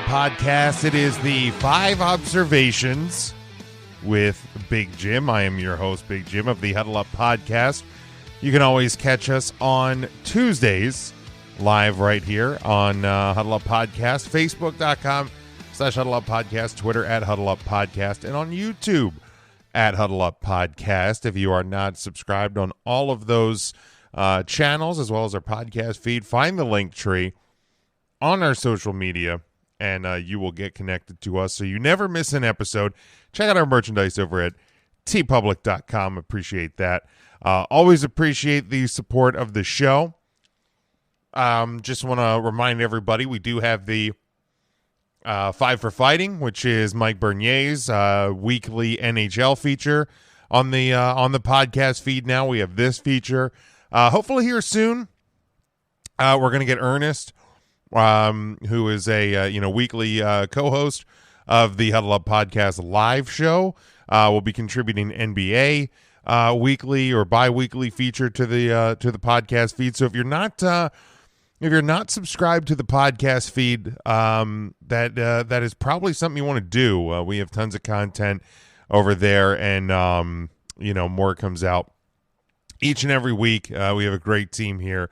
Podcast. It is the 5 Observations with Big Jim. I am your host, Big Jim, of the Huddle Up Podcast. You can always catch us on Tuesdays live right here on Huddle Up Podcast, Facebook.com/Huddle Up Podcast, Twitter @Huddle Up Podcast, and on YouTube @Huddle Up Podcast. If you are not subscribed on all of those channels, as well as our podcast feed, find the link tree on our social media, and you will get connected to us so you never miss an episode. Check out our merchandise over at tpublic.com. Appreciate that. Always appreciate the support of the show. Just want to remind everybody we do have the 5 for Fighting, which is Mike Bernier's weekly NHL feature on the podcast feed. Now we have this feature. Hopefully here soon. We're going to get Ernest, who is a weekly co-host of the Huddle Up Podcast live show. Will be contributing NBA weekly or bi-weekly feature to the podcast feed. So if you're not subscribed to the podcast feed, that is probably something you want to do. We have tons of content over there, and more comes out each and every week. We have a great team here,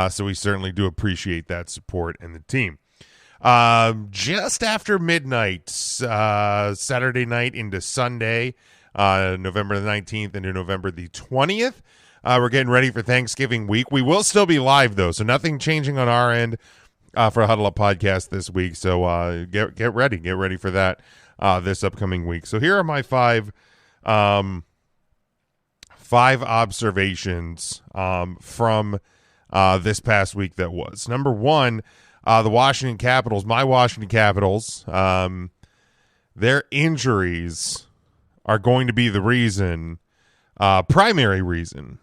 so we certainly do appreciate that support and the team. Just after midnight, Saturday night into Sunday, November the 19th into November the 20th, we're getting ready for Thanksgiving week. We will still be live, though, so nothing changing on our end for Huddle Up Podcast this week. So get ready for that this upcoming week. So here are my 5 observations from this past week that was. Number 1, the Washington Capitals, my Washington Capitals, their injuries are going to be the primary reason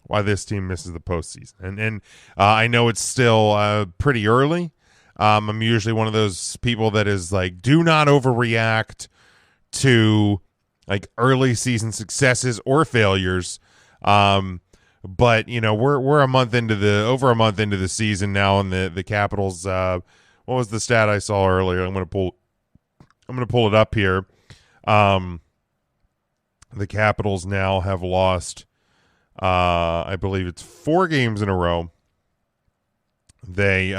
why this team misses the postseason. And I know it's still pretty early. I'm usually one of those people that is like, do not overreact to like early season successes or failures. But we're over a month into the season now, and the Capitals. What was the stat I saw earlier? I'm gonna pull it up here. The Capitals now have lost, I believe it's 4 games in a row. They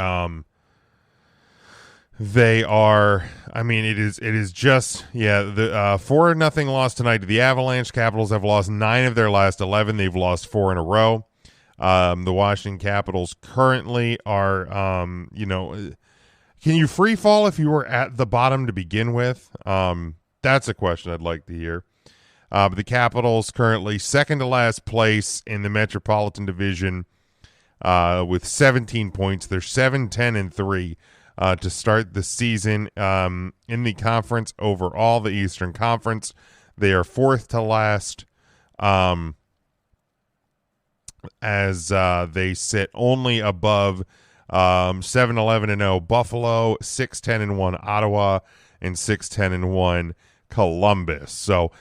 are. I mean, it is just the 4-0 loss tonight to the Avalanche. Capitals have lost 9 of their last 11. They've lost 4 in a row. The Washington Capitals currently are, can you free fall if you were at the bottom to begin with? That's a question I'd like to hear. But the Capitals currently second to last place in the Metropolitan Division with 17 points. They're 7-10-3. To start the season in the conference overall, the Eastern Conference. They are 4th to last as they sit only above 7-11-0 Buffalo, 6-10-1 Ottawa, and 6-10-1 Columbus. So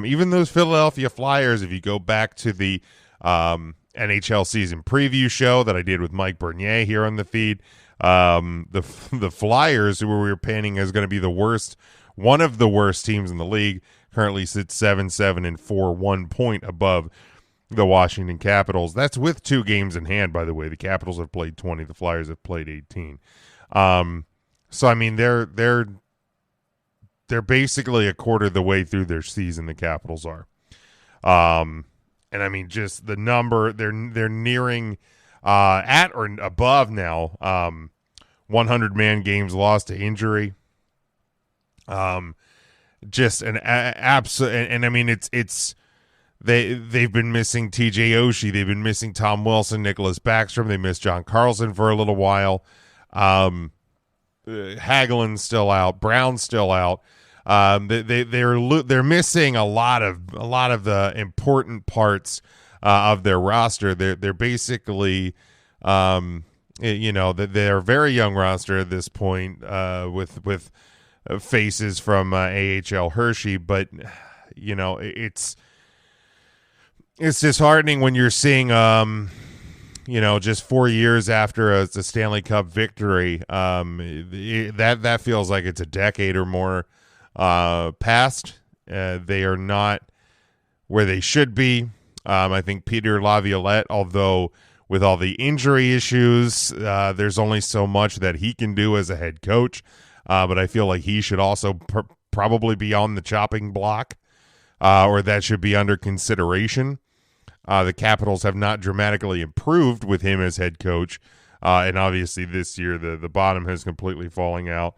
even those Philadelphia Flyers, if you go back to the NHL season preview show that I did with Mike Bernier here on the feed, the Flyers, who we were painting as going to be one of the worst teams in the league, currently sits 7-7-4, 1 point above the Washington Capitals. That's with 2 games in hand, by the way. The Capitals have played 20, the Flyers have played 18. So I mean, they're basically a quarter of the way through their season. The Capitals are, and I mean, just the number they're nearing. At or above now, 100-man games lost to injury. Just an absolute, and I mean they've been missing T.J. Oshie, they've been missing Tom Wilson, Nicholas Backstrom, they missed John Carlson for a little while. Hagelin's still out, Brown's still out. They're missing a lot of the important parts of their roster. They're basically, they're a very young roster at this point, with faces from AHL Hershey, but it's disheartening when you're seeing just 4 years after a Stanley Cup victory, that feels like it's a decade or more past. They are not where they should be. I think Peter Laviolette, although with all the injury issues, there's only so much that he can do as a head coach. But I feel like he should also probably be on the chopping block, or that should be under consideration. The Capitals have not dramatically improved with him as head coach. And obviously this year the bottom has completely falling out.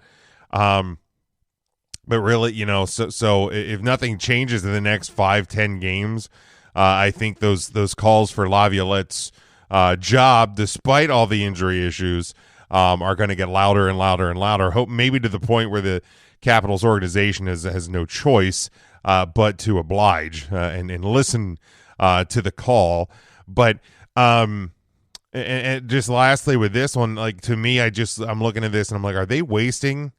But really, so if nothing changes in the next 5-10 games, I think those calls for Laviolette's job, despite all the injury issues, are going to get louder and louder and louder. Hope maybe to the point where the Capitals organization has no choice but to oblige and listen to the call. But and just lastly with this one, like, to me, I'm looking at this and I'm like, are they wasting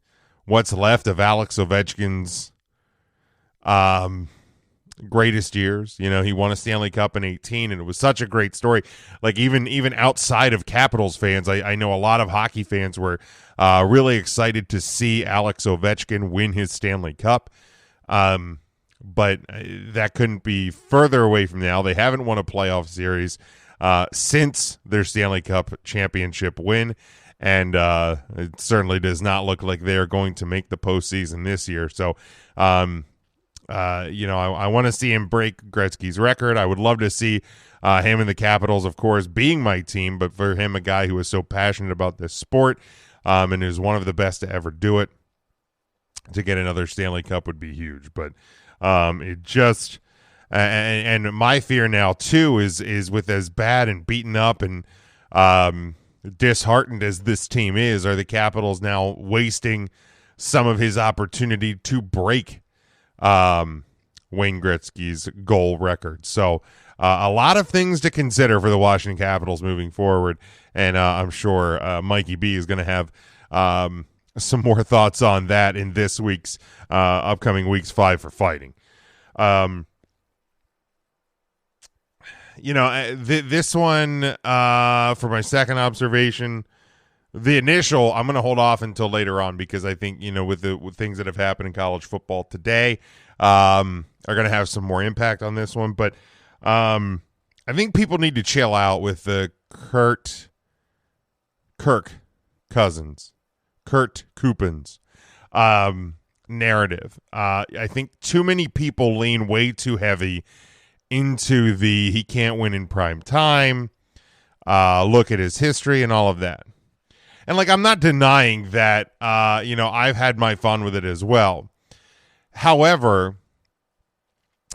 what's left of Alex Ovechkin's greatest years? He won a Stanley Cup in 2018, and it was such a great story. Like, even outside of Capitals fans, I know a lot of hockey fans were really excited to see Alex Ovechkin win his Stanley Cup. But that couldn't be further away from now. They haven't won a playoff series since their Stanley Cup championship win, and it certainly does not look like they are going to make the postseason this year. So, I want to see him break Gretzky's record. I would love to see him and the Capitals, of course, being my team, but for him, a guy who is so passionate about this sport and is one of the best to ever do it, to get another Stanley Cup would be huge. But it just and my fear now too is with as bad and beaten up and disheartened as this team is, are the Capitals now wasting some of his opportunity to break Wayne Gretzky's goal record? So a lot of things to consider for the Washington Capitals moving forward, and I'm sure Mikey B is going to have some more thoughts on that in this week's upcoming week's 5 for Fighting. This one for my second observation, the initial, I'm going to hold off until later on, because I think, with things that have happened in college football today, are going to have some more impact on this one. But I think people need to chill out with the Kurt Cousins narrative. I think too many people lean way too heavy into the he can't win in prime time, look at his history and all of that. And I'm not denying that, I've had my fun with it as well. However,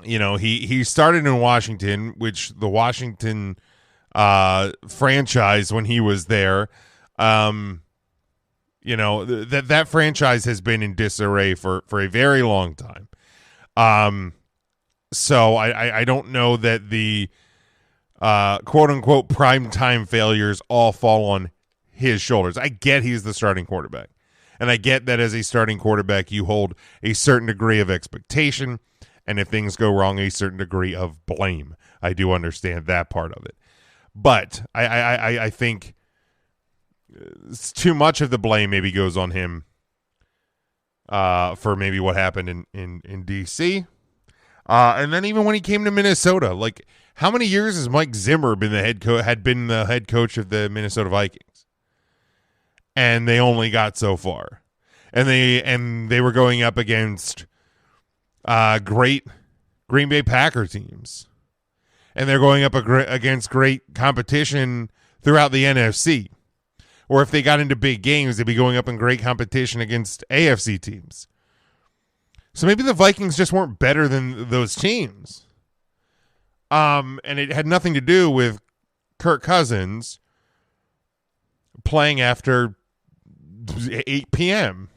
he started in Washington, which the Washington franchise, when he was there, that franchise has been in disarray for a very long time. So I don't know that the quote unquote primetime failures all fall on his shoulders. I get he's the starting quarterback, and I get that as a starting quarterback you hold a certain degree of expectation, and if things go wrong, a certain degree of blame. I do understand that part of it, but I think too much of the blame maybe goes on him for maybe what happened in DC. And then even when he came to Minnesota, how many years has Mike Zimmer been had been the head coach of the Minnesota Vikings? And they only got so far. And they were going up against great Green Bay Packer teams. And they're going up against great competition throughout the NFC. Or if they got into big games, they'd be going up in great competition against AFC teams. So maybe the Vikings just weren't better than those teams. And it had nothing to do with Kirk Cousins playing after 8 p.m.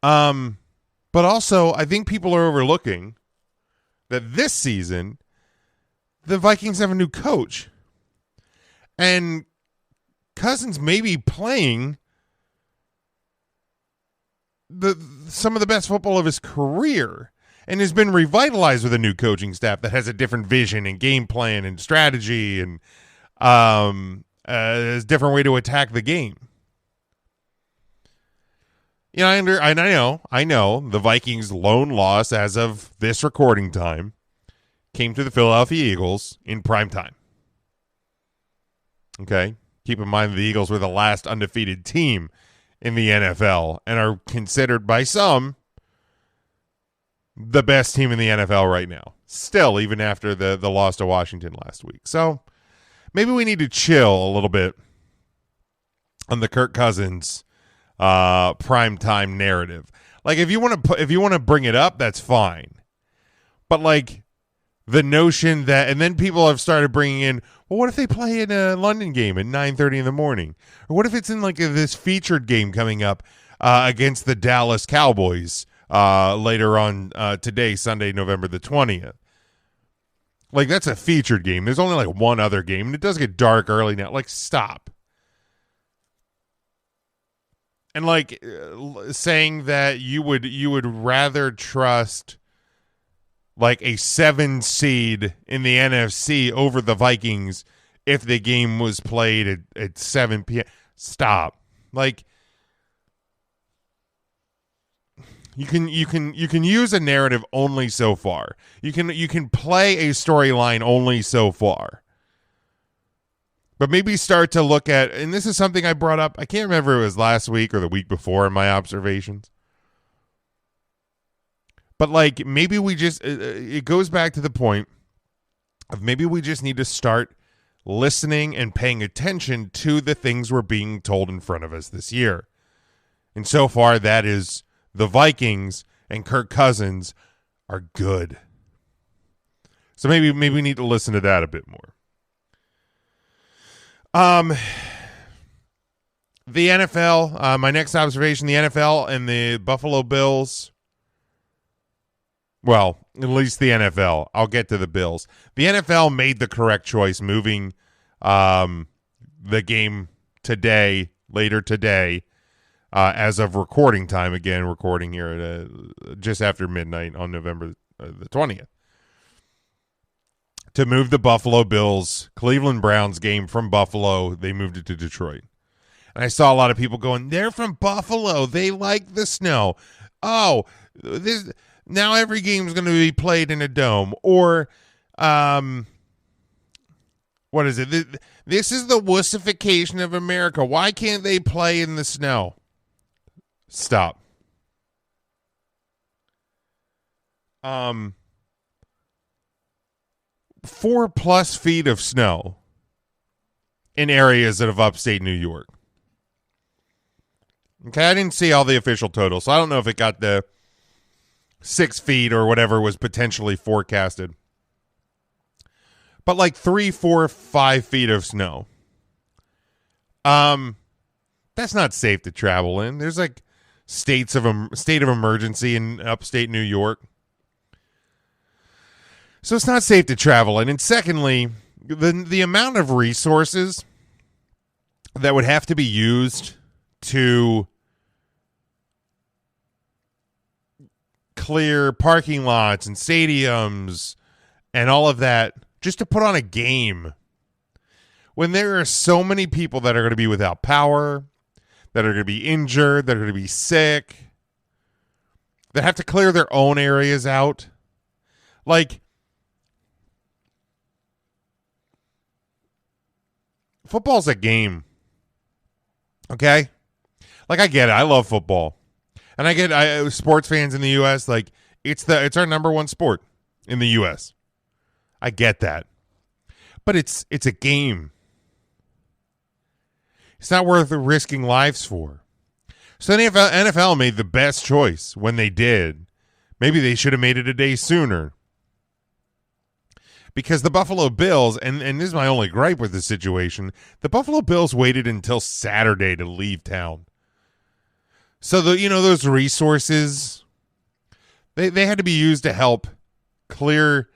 But also, I think people are overlooking that this season, the Vikings have a new coach. And Cousins may be playing some of the best football of his career. and has been revitalized with a new coaching staff that has a different vision and game plan and strategy and a different way to attack the game. You know, I know the Vikings' lone loss as of this recording time came to the Philadelphia Eagles in prime time. Okay? Keep in mind the Eagles were the last undefeated team in the NFL and are considered by some the best team in the NFL right now. Still, even after the loss to Washington last week. So maybe we need to chill a little bit on the Kirk Cousins primetime narrative. Like, if you want to bring it up, that's fine. But like the notion that, and then people have started bringing in, well, what if they play in a London game at 9:30 in the morning? Or what if it's in like this featured game coming up against the Dallas Cowboys later on today, Sunday, November the 20th? Like, that's a featured game. There's only like one other game, and it does get dark early now. Like, stop. And like saying that you would rather trust like a 7 seed in the NFC over the Vikings if the game was played at 7 p.m. Stop. Like, you can use a narrative only so far. You can play a storyline only so far. But maybe start to look at, and this is something I brought up, I can't remember if it was last week or the week before in my observations. But like, maybe we just, it goes back to the point of maybe we just need to start listening and paying attention to the things we're being told in front of us this year. And so far, that is the Vikings and Kirk Cousins are good. So maybe we need to listen to that a bit more. The NFL, my next observation, the NFL and the Buffalo Bills. Well, at least the NFL. I'll get to the Bills. The NFL made the correct choice moving the game today, later today, as of recording time. Again, recording here at just after midnight on November the 20th. To move the Buffalo Bills, Cleveland Browns game from Buffalo, they moved it to Detroit. And I saw a lot of people going, they're from Buffalo. They like the snow. Oh, now every game is going to be played in a dome. Or, what is it? This is the wussification of America. Why can't they play in the snow? Stop. 4+ feet of snow in areas of upstate New York. Okay, I didn't see all the official totals, so I don't know if it got the 6 feet or whatever was potentially forecasted. But like 3, 4, 5 feet of snow. That's not safe to travel in. There's like state of emergency in upstate New York. So it's not safe to travel in. And secondly, the amount of resources that would have to be used to clear parking lots and stadiums and all of that just to put on a game, when there are so many people that are going to be without power, that are going to be injured, that are going to be sick, that have to clear their own areas out. Like, football's a game. Okay? Like, I get it. I love football. And I get sports fans in the U.S., like, it's our number one sport in the U.S. I get that. But it's a game. It's not worth risking lives for. So the NFL made the best choice when they did. Maybe they should have made it a day sooner. Because the Buffalo Bills, and this is my only gripe with this situation, the Buffalo Bills waited until Saturday to leave town. So those resources, they had to be used to help clear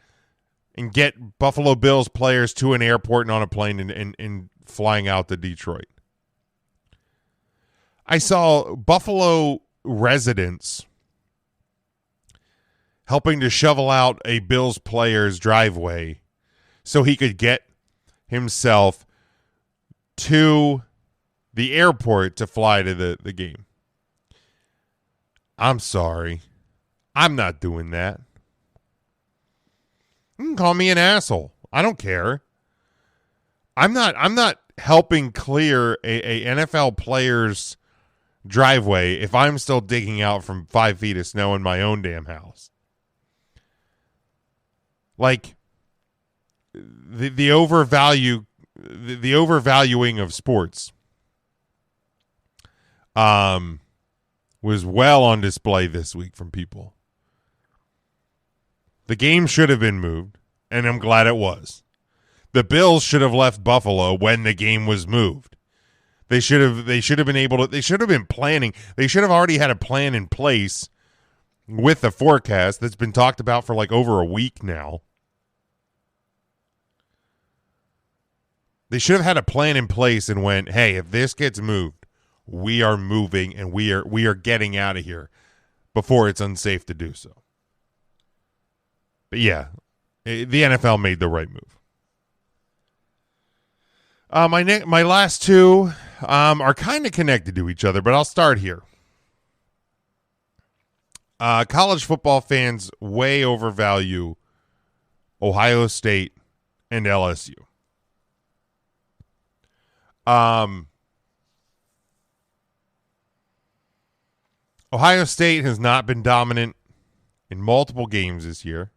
and get Buffalo Bills players to an airport and on a plane and flying out to Detroit. I saw Buffalo residents helping to shovel out a Bills player's driveway so he could get himself to the airport to fly to the game. I'm sorry. I'm not doing that. You can call me an asshole. I don't care. I'm not helping clear a NFL player's driveway if I'm still digging out from 5 feet of snow in my own damn house. Like the overvaluing of sports was well on display this week from people. The game should have been moved, and I'm glad it was. The Bills should have left Buffalo when the game was moved. They should have been able to. They should have been planning. They should have already had a plan in place with the forecast that's been talked about for like over a week now. They should have had a plan in place and went, "Hey, if this gets moved, we are moving and we are getting out of here before it's unsafe to do so." But yeah, the NFL made the right move. My last two are kind of connected to each other, but I'll start here. College football fans way overvalue Ohio State and LSU. Ohio State has not been dominant in multiple games this year.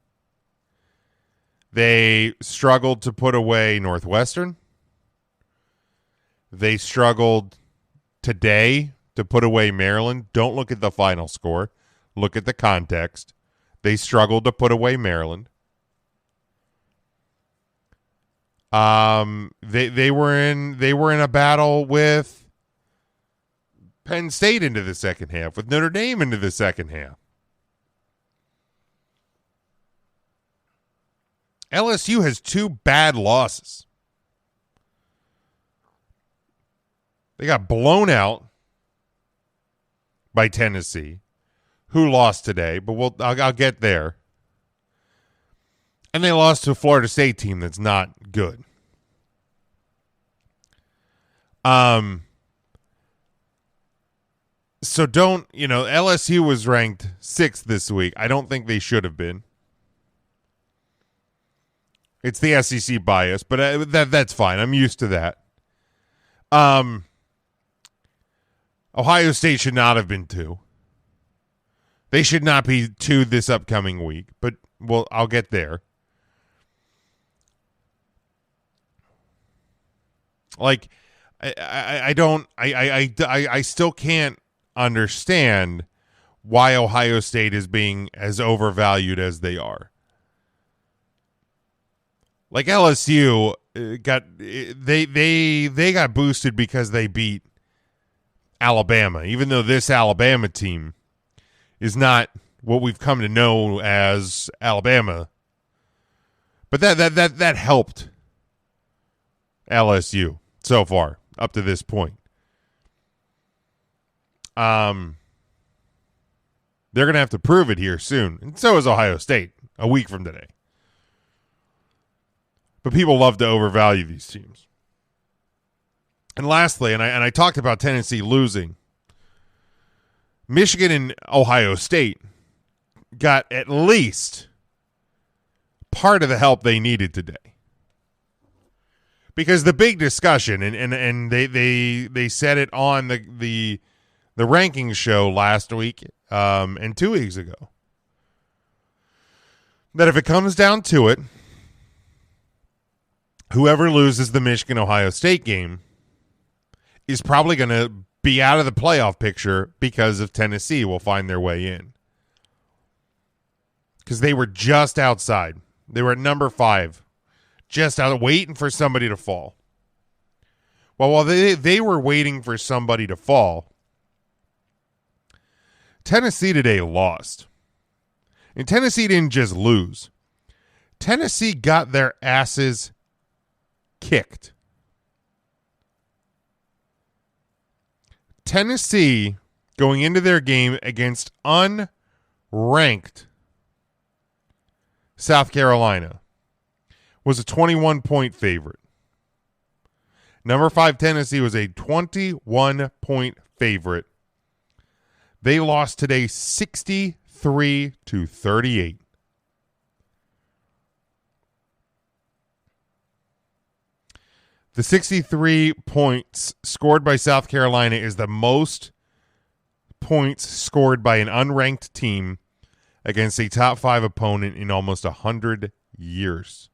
They struggled to put away Northwestern. They struggled today to put away Maryland. Don't look at the final score. Look at the context. They struggled to put away Maryland. They were in a battle with Penn State into the second half, with Notre Dame into the second half. LSU has 2 bad losses. They got blown out by Tennessee, who lost today, but I'll get there. And they lost to a Florida State team that's not good. So LSU was ranked 6th this week. I don't think they should have been. It's the SEC bias, but that's fine. I'm used to that. Ohio State should not have been 2. They should not be 2 this upcoming week, but I'll get there. Like, I still can't understand why Ohio State is being as overvalued as they are. Like LSU they got boosted because they beat Alabama, even though this Alabama team is not what we've come to know as Alabama. But that helped LSU so far up to this point. They're going to have to prove it here soon, and so is Ohio State a week from today. But people love to overvalue these teams. And lastly, and I talked about Tennessee losing, Michigan and Ohio State got at least part of the help they needed today. Because the big discussion, and they said it on the rankings show last week and 2 weeks ago, that if it comes down to it, whoever loses the Michigan-Ohio State game is probably going to be out of the playoff picture because of Tennessee will find their way in. Because they were just outside. They were at number 5, just out waiting for somebody to fall. Well, while they were waiting for somebody to fall, Tennessee today lost. And Tennessee didn't just lose. Tennessee got their asses kicked. Tennessee, going into their game against unranked South Carolina was a 21-point favorite. Number 5 Tennessee was a 21-point favorite. They lost today 63-38. The 63 points scored by South Carolina is the most points scored by an unranked team against a top 5 opponent in almost 100 years.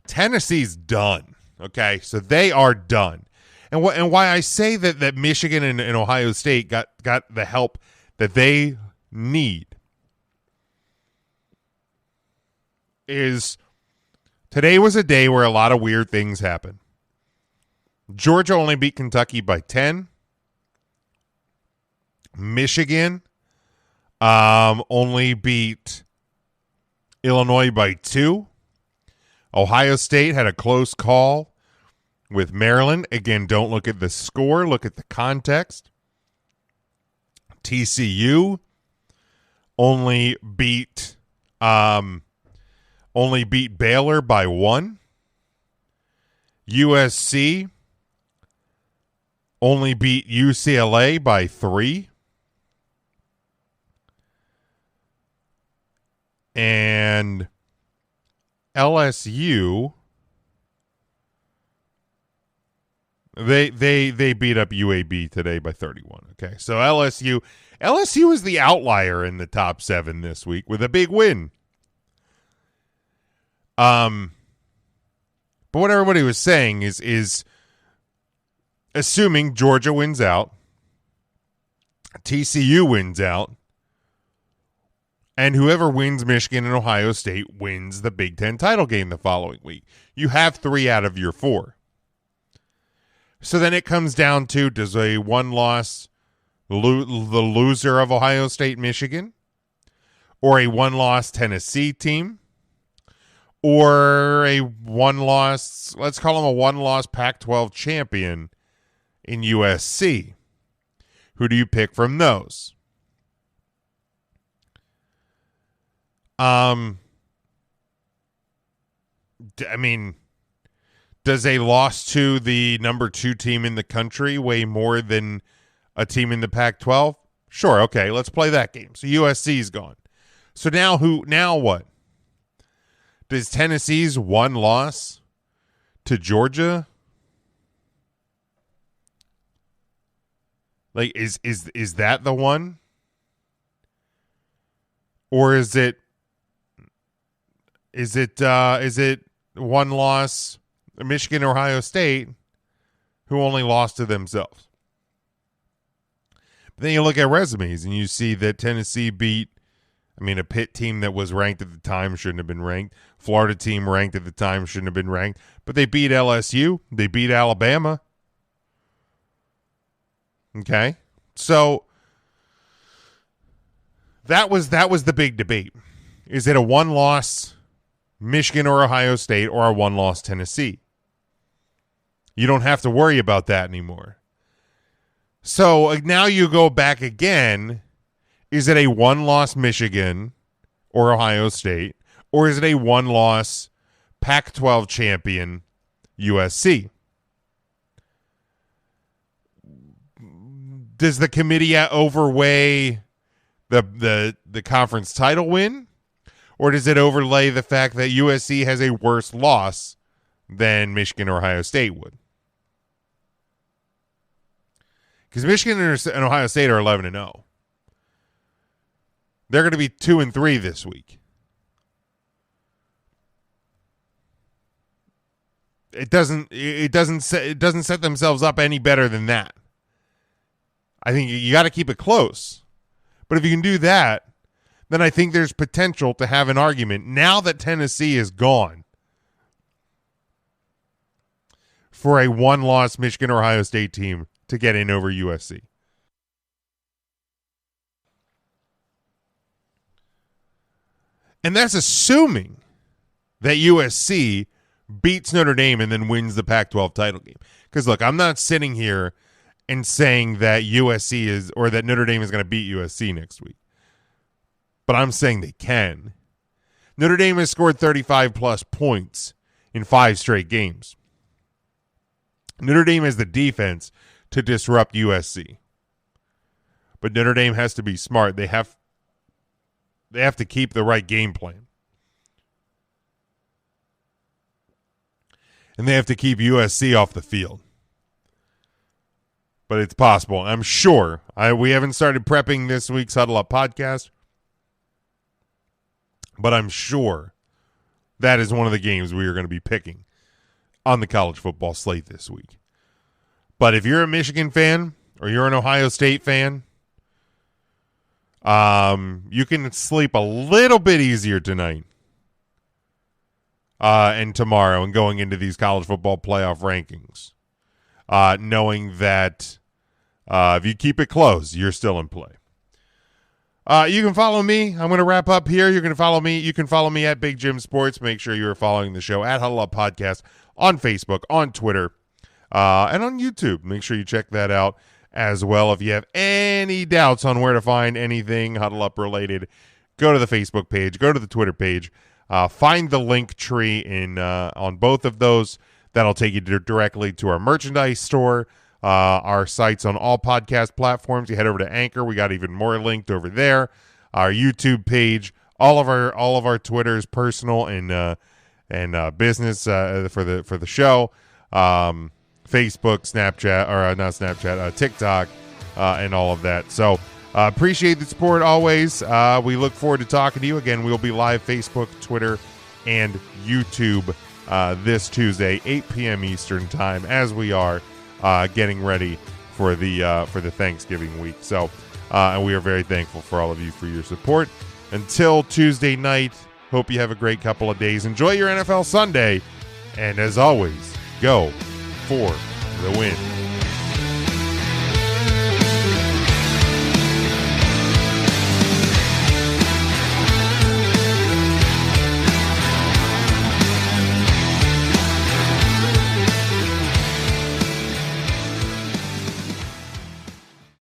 Tennessee's done. Okay, so they are done. And why I say that Michigan and Ohio State got the help that they need is today was a day where a lot of weird things happened. Georgia only beat Kentucky by 10. Michigan only beat Illinois by 2. Ohio State had a close call with Maryland. Again, don't look at the score, look at the context. TCU only beat Baylor by 1. USC only beat UCLA by 3. And LSU they beat up UAB today by 31. Okay, so LSU is the outlier in the top 7 this week with a big win. But what everybody was saying is assuming Georgia wins out, TCU wins out, and whoever wins Michigan and Ohio State wins the Big Ten title game the following week. You have 3 out of your 4. So then it comes down to, does a one-loss, the loser of Ohio State, Michigan, or a one-loss Tennessee team, or a one-loss, let's call them a one-loss Pac-12 champion in USC? Who do you pick from those? I mean, does a loss to the number 2 team in the country weigh more than a team in the Pac-12? Sure, okay, let's play that game. So USC's gone. So now what? Does Tennessee's one loss to Georgia, like, is that the one? Or is it one loss Michigan, Ohio State, who only lost to themselves? But then you look at resumes and you see that Tennessee beat, a Pitt team that was ranked at the time shouldn't have been ranked. Florida team ranked at the time shouldn't have been ranked. But they beat LSU. They beat Alabama. Okay. So that was the big debate. Is it a one-loss Michigan or Ohio State or a one-loss Tennessee? You don't have to worry about that anymore. So now you go back again. Is it a one-loss Michigan or Ohio State, or is it a one-loss Pac-12 champion USC? Does the committee overweigh the conference title win, or does it overlay the fact that USC has a worse loss than Michigan or Ohio State would? Because Michigan and Ohio State are 11-0. They're going to be 2-3 this week. It doesn't set themselves up any better than that. I think you got to keep it close. But if you can do that, then I think there's potential to have an argument now that Tennessee is gone for a one-loss Michigan or Ohio State team to get in over USC. And that's assuming that USC beats Notre Dame and then wins the Pac-12 title game. Because, look, I'm not sitting here and saying that USC is, or that Notre Dame is going to beat USC next week. but I'm saying they can. Notre Dame has scored 35-plus points in 5 straight games. Notre Dame has the defense to disrupt USC. But Notre Dame has to be smart. They have to keep the right game plan. And they have to keep USC off the field. But it's possible. I'm sure. We haven't started prepping this week's Huddle Up podcast. But I'm sure that is one of the games we are going to be picking on the college football slate this week. But if you're a Michigan fan or you're an Ohio State fan, you can sleep a little bit easier tonight and tomorrow and going into these college football playoff rankings, knowing that if you keep it close, you're still in play. You can follow me. I'm going to wrap up here. You're going to follow me. You can follow me at Big Jim Sports. Make sure you're following the show at Huddle Up Podcast on Facebook, on Twitter, and on YouTube. Make sure you check that out as well. If you have any doubts on where to find anything Huddle Up related, go to the Facebook page, go to the Twitter page, find the link tree on both of those. That'll take you directly to our merchandise store, our sites on all podcast platforms. You head over to Anchor. We got even more linked over there. Our YouTube page, all of our Twitters, personal and business for the show. Facebook, Snapchat, or not Snapchat, TikTok, and all of that. So appreciate the support always. We look forward to talking to you. Again, we'll be live Facebook, Twitter, and YouTube this Tuesday, 8 p.m. Eastern time, as we are getting ready for the Thanksgiving week. So, and we are very thankful for all of you for your support. Until Tuesday night, hope you have a great couple of days. Enjoy your NFL Sunday, and as always, go for the win.